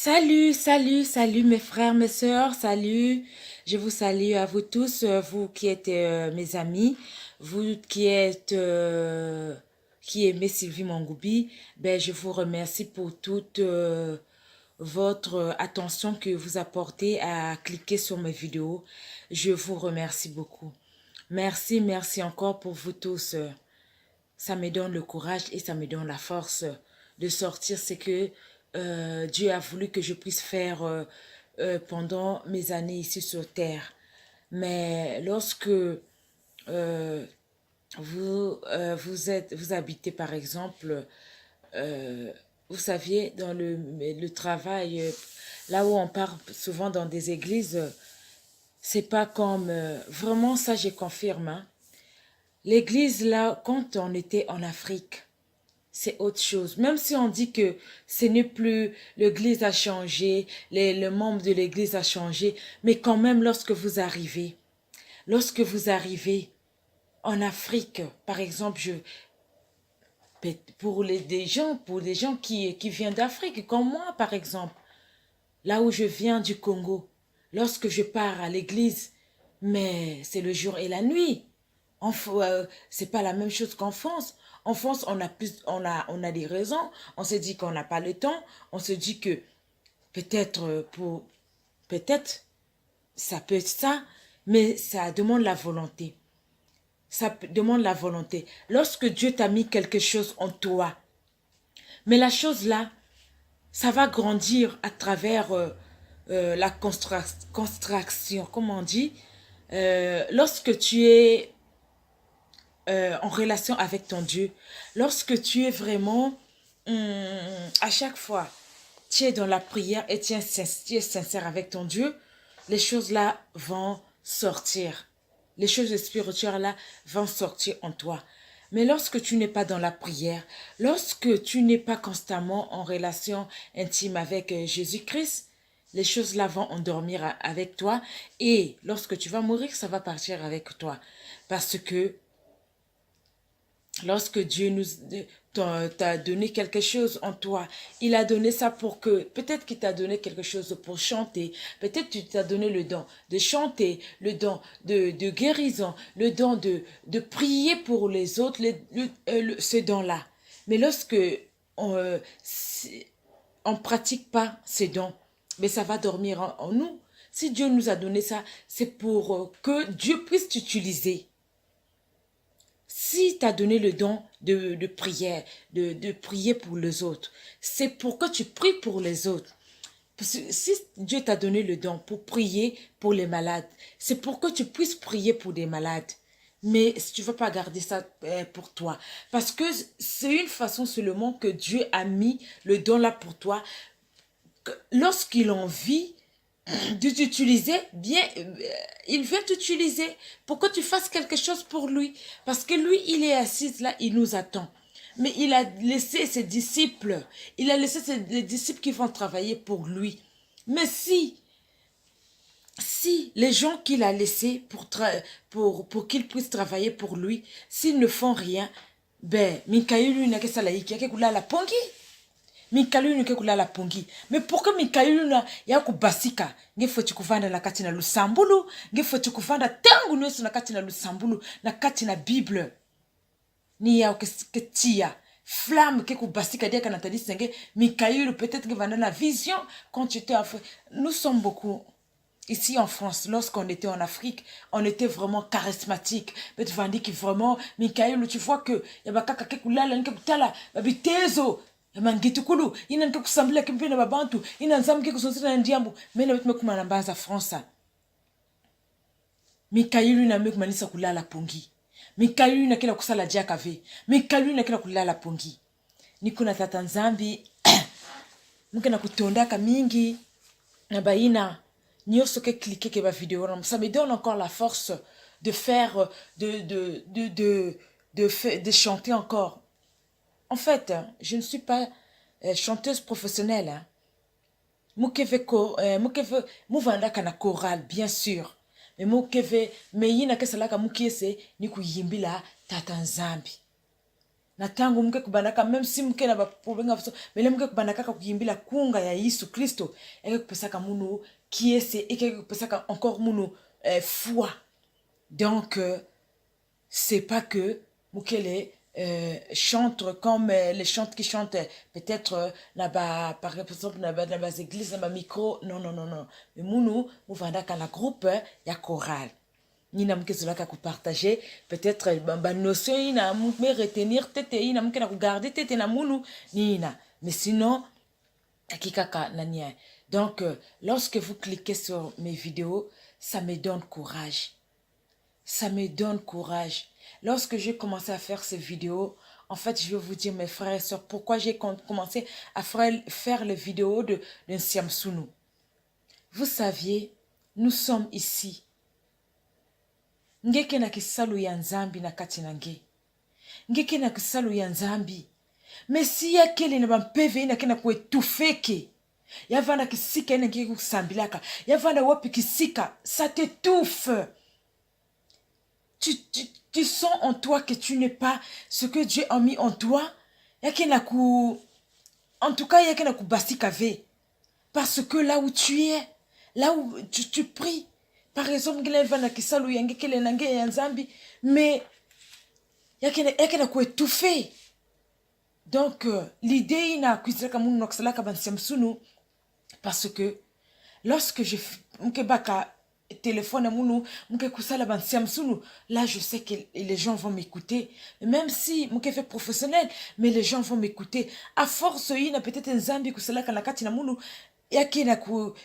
Salut, salut, salut mes frères, mes sœurs, salut. Je vous salue à vous tous, vous qui êtes mes amis, vous qui aimez Sylvie Mangoubi. Ben, je vous remercie pour toute votre attention que vous apportez à cliquer sur mes vidéos. Je vous remercie beaucoup. Merci, merci encore pour vous tous. Ça me donne le courage et ça me donne la force de sortir ce que Dieu a voulu que je puisse faire pendant mes années ici sur terre. Mais lorsque vous habitez par exemple, euh, vous saviez, dans le travail, là où on part souvent dans des églises, c'est pas comme, vraiment ça je confirme, hein. L'église là, quand on était en Afrique, c'est autre chose. Même si on dit que ce n'est plus, l'église a changé, le membre de l'église a changé, mais quand même lorsque vous arrivez en Afrique, par exemple, pour des gens qui viennent d'Afrique, comme moi par exemple, là où je viens du Congo, lorsque je pars à l'église, mais c'est le jour et la nuit. C'est pas la même chose qu'en France. En France, on a des raisons. On se dit qu'on n'a pas le temps. On se dit que peut-être peut-être, ça peut être ça, mais ça demande la volonté. Demande la volonté. Lorsque Dieu t'a mis quelque chose en toi, mais la chose là, ça va grandir à travers la construction, comme on dit. Lorsque tu es en relation avec ton Dieu, lorsque tu es vraiment, à chaque fois, tu es dans la prière et tu es sincère avec ton Dieu, les choses là vont sortir. Les choses spirituelles là vont sortir en toi. Mais lorsque tu n'es pas dans la prière, lorsque tu n'es pas constamment en relation intime avec Jésus-Christ, les choses là vont endormir avec toi et lorsque tu vas mourir, ça va partir avec toi. Parce que lorsque Dieu t'a donné quelque chose en toi, il a donné ça pour que, peut-être qu'il t'a donné quelque chose pour chanter, peut-être qu'il t'a donné le don de chanter, le don de guérison, le don de prier pour les autres, ce don-là. Mais lorsque on ne pratique pas ces dons, mais ça va dormir en nous. Si Dieu nous a donné ça, c'est pour que Dieu puisse t'utiliser. Si tu as donné le don de prière, de prier pour les autres, c'est pour que tu pries pour les autres. Si Dieu t'a donné le don pour prier pour les malades, c'est pour que tu puisses prier pour des malades. Mais si tu ne veux pas garder ça pour toi, parce que c'est une façon seulement que Dieu a mis le don là pour toi. Lorsqu'il en vit, de t'utiliser, bien, il veut t'utiliser pour que tu fasses quelque chose pour lui. Parce que lui, il est assis là, il nous attend. Mais il a laissé ses disciples, il a laissé les disciples qui vont travailler pour lui. Mais si les gens qu'il a laissés pour qu'ils puissent travailler pour lui, s'ils ne font rien, ben, Mikaïlu n'a que ça la pongi. Mikalu nuke kulala pungi. Me pourquoi Mikalu na ya kubasika? Ngefoti kuvanda na kati na lusambulu. Ngefoti kuvanda tangu nusu na kati na lusambulu. Na kati na Bible. Ni ya ketia. Flamme ke kubasika dia kanatadi senge. Mikalu peut-être que vanda la vision. Quand tu étais en Afrique. Nous sommes beaucoup. Ici en France, lorsqu'on était en Afrique, on était vraiment charismatique. Mais tu vas dire que vraiment, Mikael, tu vois que yabakaka kekulala nkekutala babitezo mangitukulu ina nke kusambila kimpina babantu ina nzamu ke kusonsira ndiambu mena betume kumana mbaza France. Mikael na meku manisa kulala pongi. Mikael na kila kusala jaka ve. Mikael na kila kulala pongi. Niko na tata Nzambi mke na kutondaka mingi na baina nyonso ke cliquer ke ba vidéo ça me donne encore la force de faire de chanter encore. En fait, je ne suis pas chanteuse professionnelle. Hein. Mouvanda kana chorale, bien sûr. Mais mukeve, mais yina kesalaka mukiese ni kuyimbila tata Nzambi. na tangu mke kubandaka même si mke na ba problème mais le mke kubandaka kukimbila kunga ya Yesu Kristo eke kupesaka munu kiese eke kupesaka encore munu foi. Donc c'est pas que mukele chantent comme les chantes qui chantent peut-être là-bas par exemple là-bas dans les églises dans les micro non mais munu muvandaka na groupe ya chorale nina mke zulaka ku partager peut-être ba notion ina me retenir tete ina mke na ku garder tete na munu nina mais sinon akikaka nania. Donc lorsque vous cliquez sur mes vidéos ça me donne courage. Ça me donne courage. Lorsque j'ai commencé à faire ces vidéos, en fait, je vais vous dire, mes frères et sœurs, pourquoi j'ai commencé à faire les vidéos de Nsiam Sunu. Vous saviez, nous sommes ici. Ngeke na kisalu ya nzambi na kati na nge. Ngeke na kisalu ya nzambi. Mais si ya kele na bampeve ina kena kuetufeke. Yavana kisika ina ngeke kusambilaka. Yavana wapi kisika, ça t'étouffe. Tu sens en toi que tu n'es pas ce que Dieu a mis en toi. En tout cas, il y a qui basika ve. Parce que là où tu es, là où tu pries, par exemple, mais il y a qui étouffé. Donc, l'idée est parce que lorsque je téléphone à mounou là je sais que les gens vont m'écouter même si mon fait professionnel mais les gens vont m'écouter à force il a peut-être un zambi que cela kana kati na mounou yakina ku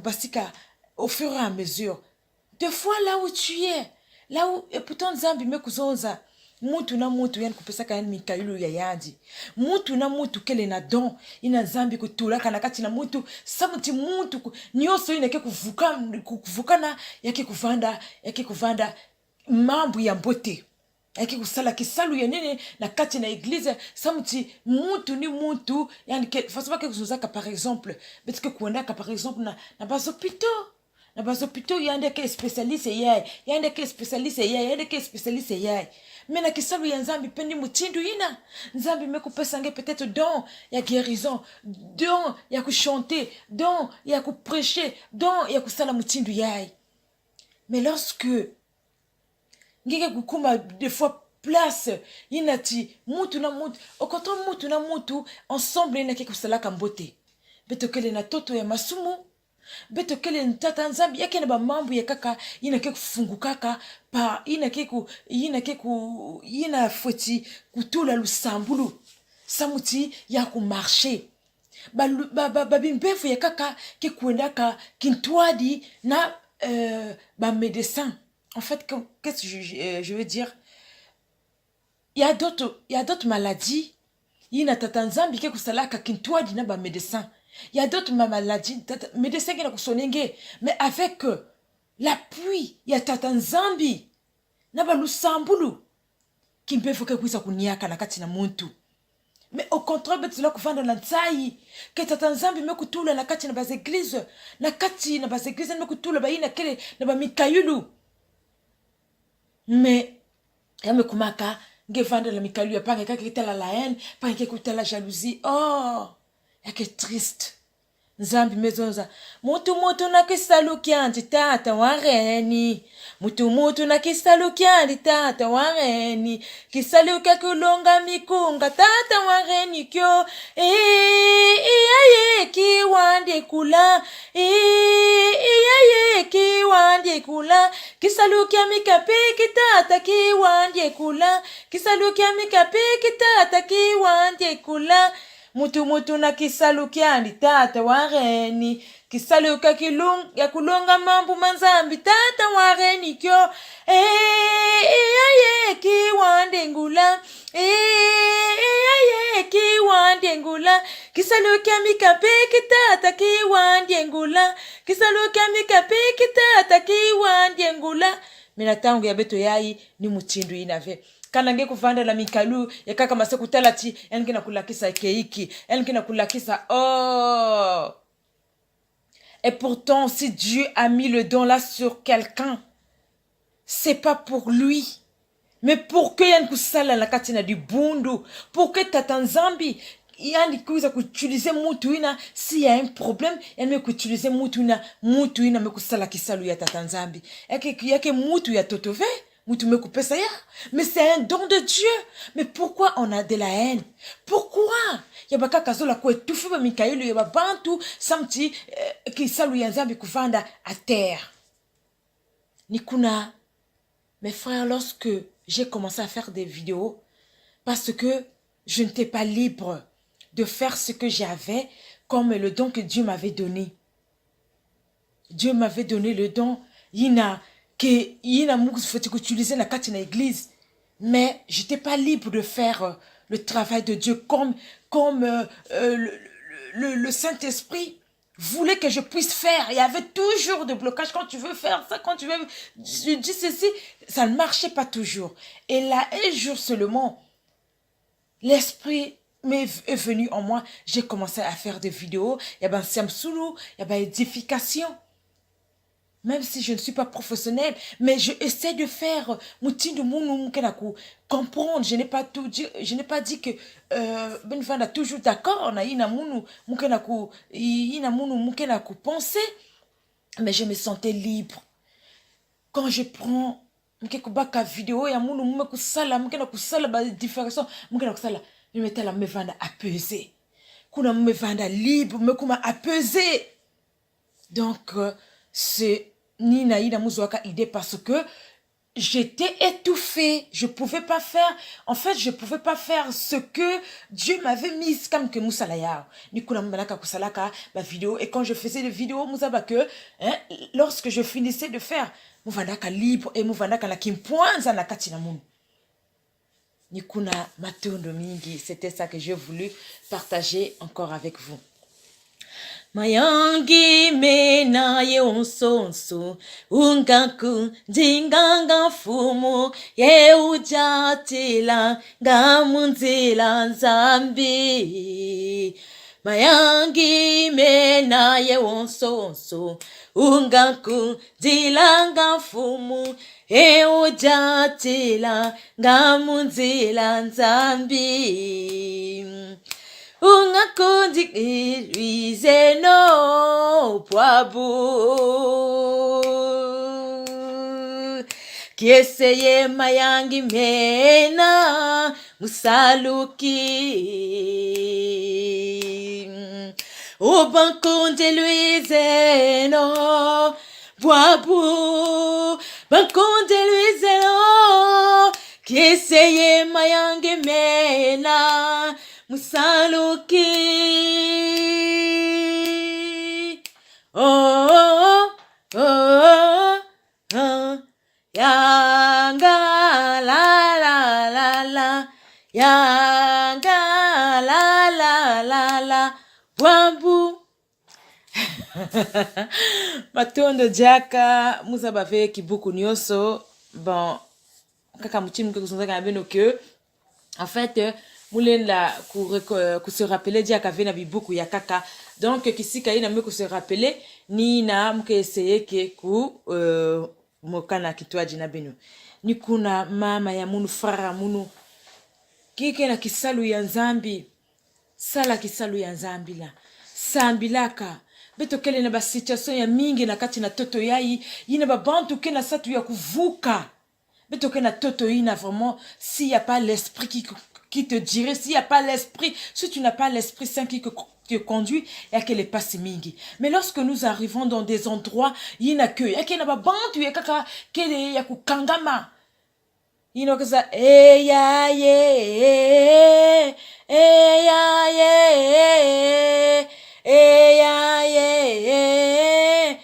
basika au fur et à mesure des fois là où tu es là où et pourtant zambi me kuzonza mutu na mutu yani kupesaka yani mikayulu ya yandi mutu na mutu kele na don ina zambi kutulaka na kati na mutu samuti mutu nyoso ina ke kuvukana yake kuvanda mambo ya mbote yake kusala kisalu ya nene na kati na eglise samuti mutu ni mutu yani ke fasaba ke kuzuzaka par exemple betike kuendaka par exemple na bazopito na bazopito yande ke spécialiste yai yande ke spécialiste yai yande ke spécialiste yai. Mais na kisalu ya nzambi pendi mutindu ina nzambi mekupesa nge peut-être don ya guérison don ya kuchanter don ya kuprêcher don ya kusala mutindu yai. Mais lorsque ngeke kukuma des fois place inati mutu na mutu okoto mutu na mutu ensemble ina ke kusala kambote beto kele na toto ya masumu beto kele ntata nzambi yake na bamambu ya kaka ina ke kufungu kaka pa ina foti kutula lusambulu samuti ya ku marcher babimbefu ya kaka ke kuendaka kintwadi na ba médecin. En fait qu'est-ce que je veux dire, il y a d'autres maladies ina tata nzambi ke kusalaka kintwadi na ba médecin. Il y a d'autres maladies, médecins qui n'ont pas mais avec l'appui, il y a tata nzambi, naba lusambulu, qui peut faire que ça kuniaka na kati na muntu. Mais au contraire, bet là kufanda na nzai, que tata nzambi me kutula na kati na bas église, na kati na bas église me kutula ba ina kele na ba mikayulu. Mais ya me kumaka, ngevanda la mikayulu ya panga kaka kitala la haine, panga kitala la jalousie. Oh! Yake triste. Nzambi mezonza mutu na kisalu kyandi tata wareni mutu na kisalu kyandi tata wareni kisalu kakulonga mikunga tata wareni kyo iyaye kiwande kula iyaye kiwande kula kisalu kya mikapeki tata kiwande kula kisalu kya mikapeki tata kiwande kula mutu na kisalu kyandi tata wareni kisalu ya kulonga mambu manzambi tata wareni kyo iyaye kiwande ngula iyaye kiwande ngula kisalu kya mikapeki tata kiwande ngula kisalu kya mikapeki tata kiwande ngula. Mina tangu ya beto yai ni mutindu inave kanange kuvanda la mikalu ya kaka mase kutalati yani kina kulakisa keiki yani kina kulakisa oh. Et pourtant si Dieu a mis le don là sur quelqu'un c'est pas pour lui Mais pour que yani kusala na kati na dibundu, pour que tata nzambi yani kuza kuutiliser mutu ina s'il y a un problème, yani me kuutiliser mutu ina me kusala kisalu ya tata nzambi. Yake mutu ya totove, mutu me kupesa ya. Mais c'est un don de Dieu. Mais pourquoi on a de la haine? Pourquoi? Yabaka kazola ko etufu ba Mikaelu ya bantu samti kisalu ya nzambi kuvanda à terre. Nikuna, mes frères, lorsque j'ai commencé à faire des vidéos, parce que je n'étais pas libre de faire ce que j'avais comme le don que Dieu m'avait donné. Dieu m'avait donné le don, faut utiliser la carte dans l'église, mais je n'étais pas libre de faire le travail de Dieu comme le Saint-Esprit voulait que je puisse faire. Il y avait toujours des blocages. Quand tu veux faire ça, quand tu veux... Je dis ceci, ça ne marchait pas toujours. Et là, un jour seulement, l'Esprit est venu en moi. J'ai commencé à faire des vidéos. Il y a Siamsoulou, il y a édification. Même si je ne suis pas professionnelle, mais je essaie de faire comprendre. Je n'ai pas tout dit, je n'ai pas dit que Ben a toujours d'accord, on a penser, mais je me sentais libre. Quand je prends une vidéo, il y a je mettais la me vanda apaisée. Kuna me vanda libre, me kuma apaisée. Donc, c'est Nina ina muzwaka idée parce que j'étais étouffée. Je pouvais pas faire, en fait, je pouvais pas faire ce que Dieu m'avait mis comme que Moussalaya. Nikuna mbanaka kusalaka ma vidéo. Et quand je faisais des vidéos, Moussaba que, lorsque je finissais de faire, Mouvandaka libre et Mouvandaka la kimpoanza na katina moun. Nikuna matondo mingi. C'était ça que j'ai voulu partager encore avec vous. Mayangi mena ye onsonso ungaku jinganga fumu ye ujatila gamunzila nzambi. Mayangi mena ye onsonso ungaku jilanga fumu ye ujatila gamunzila nzambi. Ungakundi no poabu kieseye mayangi mena musaluki ubankunde no poabu bankunde no kieseye mayangi mena Musaluki, oh, oh, oh, oh, yanga la la la la, yanga la la la la, wambu. Matondo jaka, musabave kibuku nyoso, bon, kaka mutimu ke kusonza beno que, en fait, Moulin se rappeler dia kavena bibuku ya kaka donc kisika ina me se rappeler ni na mke essayer ke ku mokana kitwaji na beno ni kuna mama ya munu frara munu kike na kisalu ya nzambi sala kisalu ya nzambi la sambilaka beto kele na ba situation ya mingi na kati na toto yai ina ba bantu ke na satu ya kuvuka beto ke na toto ina vraiment s'il y a pas l'esprit qui te dirait, s'il n'y a pas l'esprit, si tu n'as pas l'esprit saint qui te conduit, il y a que les passes mingi. Mais lorsque nous arrivons dans des endroits, il y a que, il y a que na bantu, il y a kaka, il y a ku kangama. Il y a que ça, eh ya ye, eh ya ye, eh ya ye,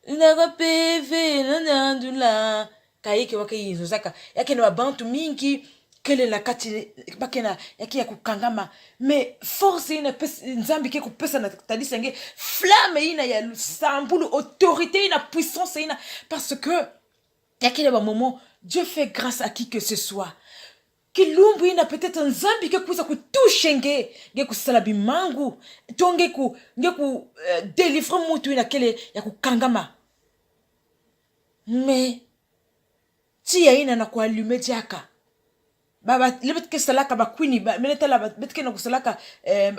ndako peve, nandula, kaike wake yinzaka, il y a que na bantu mingi, quelle est la kati bakena yaki ya kukangama mais force ina nzambi ke kupesa na tadisa nge flamme ina ya sambulu autorité ina puissance ina parce que yaki le moment Dieu fait grâce à qui que ce soit kilumbu ina peut-être nzambi ke kuza kutushe nge kusala bimangu tonge ku délivrer mutu ina kele ya kukangama mais tia ina na kualume diaka baba lebet ke salaka ba kwini ba meneta la bet ke na kusalaka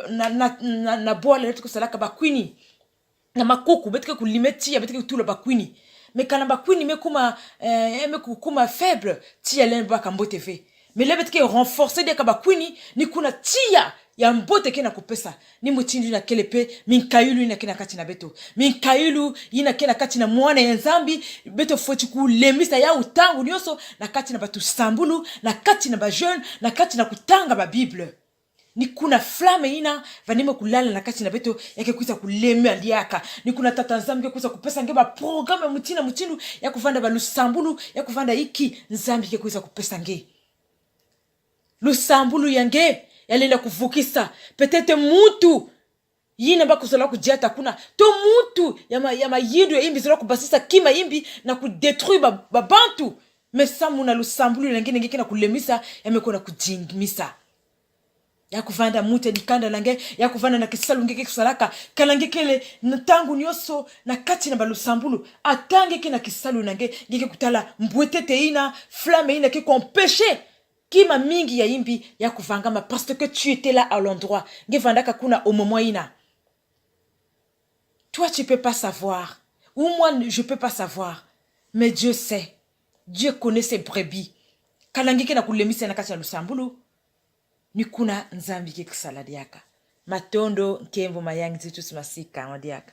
na bola lebet ke salaka ba kwini na makuku bet ke kulime tia bet ke tula ba kwini me kana ba kwini me kuma faible tia len ba kambote fe me lebet ke renforcer de ka ba kwini ni kuna tia ya mbote ke na kupesa ni mutindi na kelepe minkayulu ina kena kati na beto minkayulu ina kena kati na mwana ya nzambi beto foti kulemisa ya utangu nyoso na kati na batu sambulu na kati na ba jeune na kati na kutanga ba bible ni kuna flame ina vanime kulala na kati na beto yake kuisa kuleme aliaka ni kuna tata nzambi kuisa kupesa nge ba programme mutindu ya kuvanda ba lusambulu ya kuvanda iki nzambi ke kuisa kupesa nge lusambulu yange yalela kuvukisa peut-être mutu yina bakuzola kujata kuna to mutu yama yindu ya imbi zola kubasisa kima imbi na kudetruire babantu mesamu na lusambulu yange nge na kulemisa yamekona kujingimisa ya kuvanda mute dikanda lange ya kuvanda na kisalu ngeke kusalaka kalange kele ntangu nyoso na kati na balusambulu atange ke na kisalu nange ngeke kutala mbwetete ina flamme ina ke kompêcher kima mingi ya imbi ya kuvangama parce que tu étais là à l'endroit ngevandaka kuna au moment ina toi tu peux pas savoir ou moi je peux pas savoir mais Dieu sait Dieu connaît ses brebis kalange ke na kulemisa na kati ya lusambulu ni kuna nzambi ke kusala diaka matondo nkembo mayangi zitu simasika wadiaka